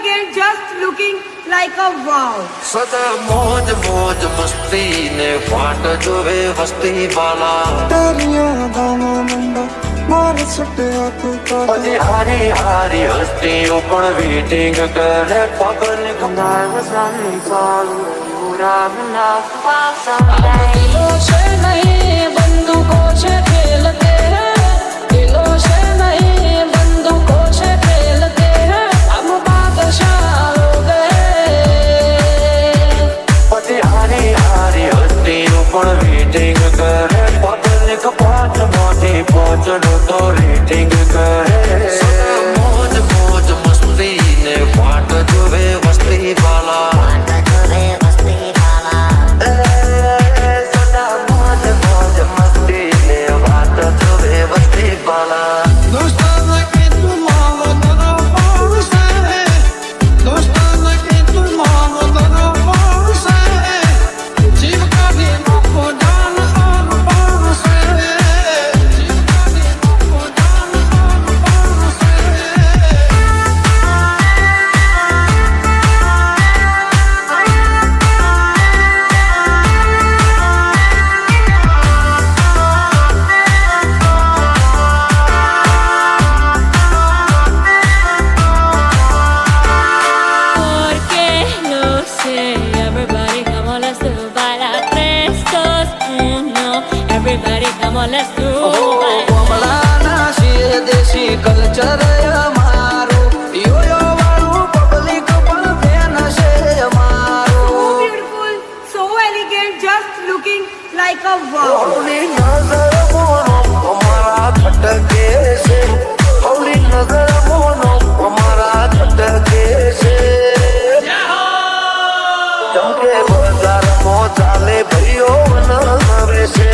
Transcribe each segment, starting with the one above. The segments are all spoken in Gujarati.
elegant, just looking like a wow. સદા મોજ મોજ મસ્તી ને વાટ જોવે વસ્તી વાલા तेरी यादों मंडा मार सटिया तू હજી હારી હારી હસ્તીઓ પણ વેટિંગ કરે public I was running for you, running off while someday. दिलों से नहीं बंदूकों से खेलते हैं, दिलों से नहीं बंदूकों से खेलते हैं, हम बादशाह हो गए. હજી હારી હારી હસ્તીઓ પણ વેટિંગ કરે પબ્લિક 5 માંથી 5 નું તો રેટિંગ કરે સદા મોજ મોજ મસ્તી ને વાટ જોવે વસ્તી વાલા સદા મોજ મોજ મસ્તી ને વાટ જોવે વસ્તી વાલા दोस्ताना के तुम आओ तेरा पार से दोस्ताना के तुम आओ तेरा पार से जीव का देना को जान और पार से जीव का देना को जान और पार से Porque no sé, everybody come on, let's do baila tres, dos, uno. Everybody come on, let's do baila. કમલાના છે દેશી કલ્ચર અમારું યોયો વાળું પબ્લિક પણ ફેન છે So અમારું beautiful, so elegant, just looking like a wow. હવલી નજર મોનો અમારા ખટકે છે હવલી નજર મોનો અમારા ખટકે છે ચમકે બજાર મો ચાલે ભાઈઓ નવે છે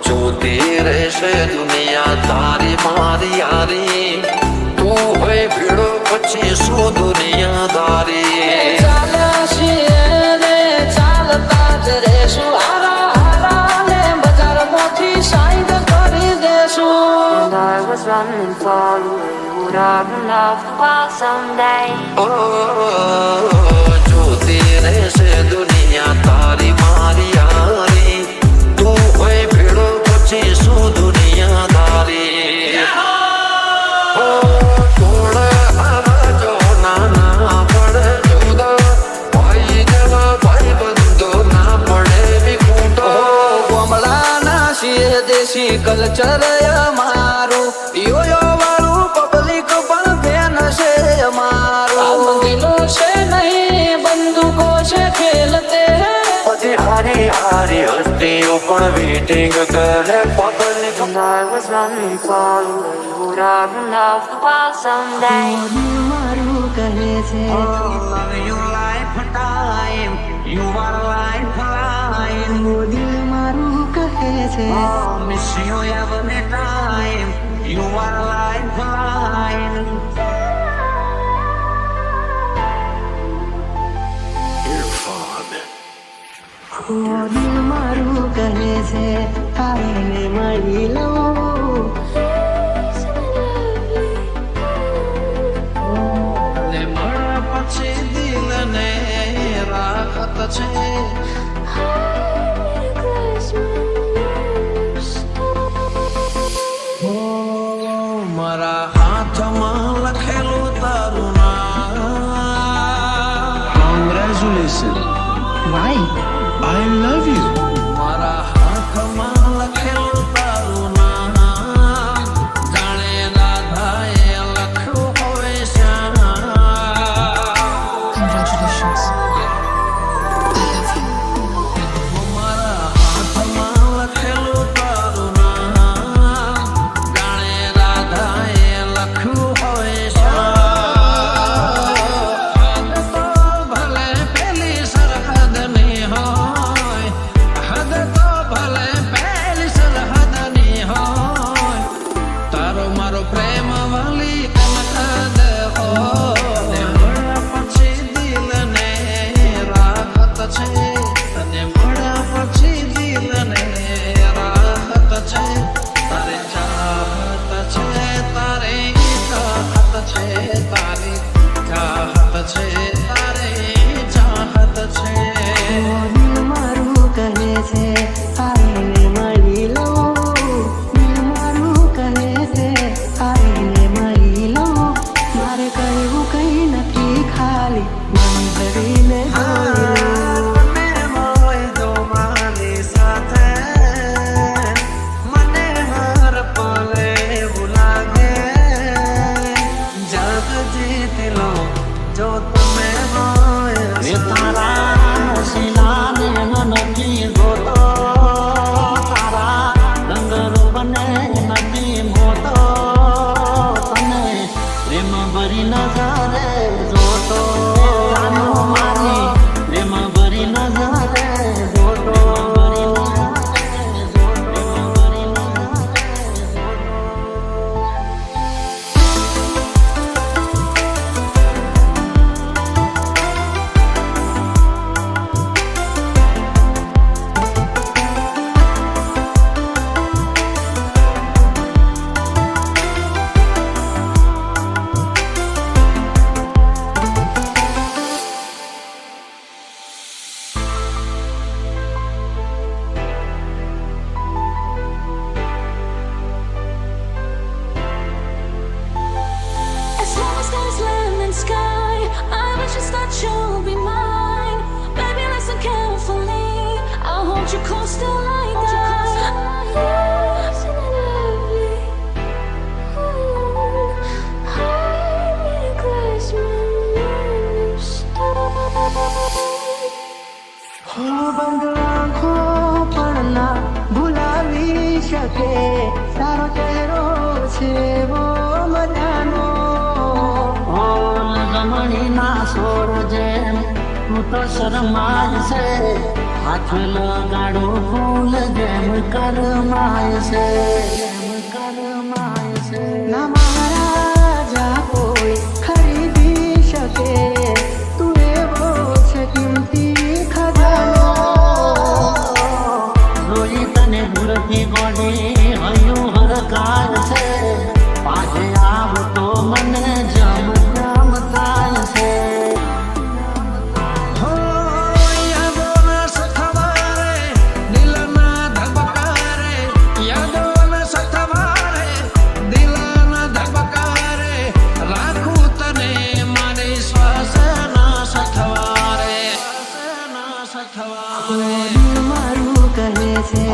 જોતી રહેશે દુનિયા તારી મારી યારી તું હોય ભીડો પછી શું દુનિયાદારી ચાલ્યા છીએ રે, ચાલતા જ રહેશું. હારા હારા ને બજારમાંથી સાઈડ કરી દેશું. And I was running for you, running off while someday. ઓ જોતી રહેશે દુનિયા તારી મારી યારી તું હોય ભીડો પછી શું દુનિયાદારી ઓ થોડ આવાજો નાના પડે જુદા ભાઈ જેવા ભાઈ બંધો ના પડે વિખૂટો કમલાના છે દેશી કલ્ચર અમારું યોયો વાળું પબ્લિક પણ ફેન છે हम અમારું दिलों से नहीं बंदूकों से खेलते हैं. હજી હારી હારી હસ્તીઓ પણ વેટિંગ કરે public And I was running for you, running off while someday. love you life time you are lifeline miss you every time you are lifeline દિલ મારું કહે છે આવીને મળી લઉં ને મળ્યા પછી દિલને રાહત છે ઓ મારા હાથમાં લખેલું તારું નામ congratulation Why? I love you. મારા હાથમાં લખેલું તારું નામ જાણે રાધાએ લખ્યું હોય શ્યામ Congratulations. મારા હાથમાં લખેલું તારું નામ જાણે રાધાએ લખ્યું હોય શ્યામ ભલે પેલી સરહદ ની હોય મન ભરીને જોયું. તમે હોય તો મારી સાથે મને હર પલે એવું લાગે જગ જીતી લો જો તમે હોય રે તારા શિલાને નથી ગોતો, તારા ડંગરો બને નથી મોતો, તને પ્રેમ ભરી નજરે જોતો, મારી પ્રેમ ભરી નજરે જોતો. As long as there's land and sky, I wish just that you'll be mine. Baby, listen carefully. I'll hold you close till I die. Isn't it lovely? I close my lips. હું બંધ આંખો પણ ના ભૂલાવી શકે, તારો ચહેરો છે એવો મજાનો. ઓલ ગમણીના સોર જેમ તું તો શરમાય છે, હાથ લગાડો ફૂલ જેમ કરમાય છે, જેમ કરમાય છે. ના મારા જા કોઈ ખરીદી શકે, તું એવો છે કિંમતી ખજાનો. જોઈ તને દૂરથી ગોડી હૈયું હરકાર છે, પાસે આવતો મને જમ જમ થાય છે. હો યાદોના સથવારે દિલના ધબકારે, યાદોના સથવારે દિલના ધબકારે, રાખું તને મારી શ્વાસના સથવારે, શ્વાસના સથવારે. દિલ મારું કહે છે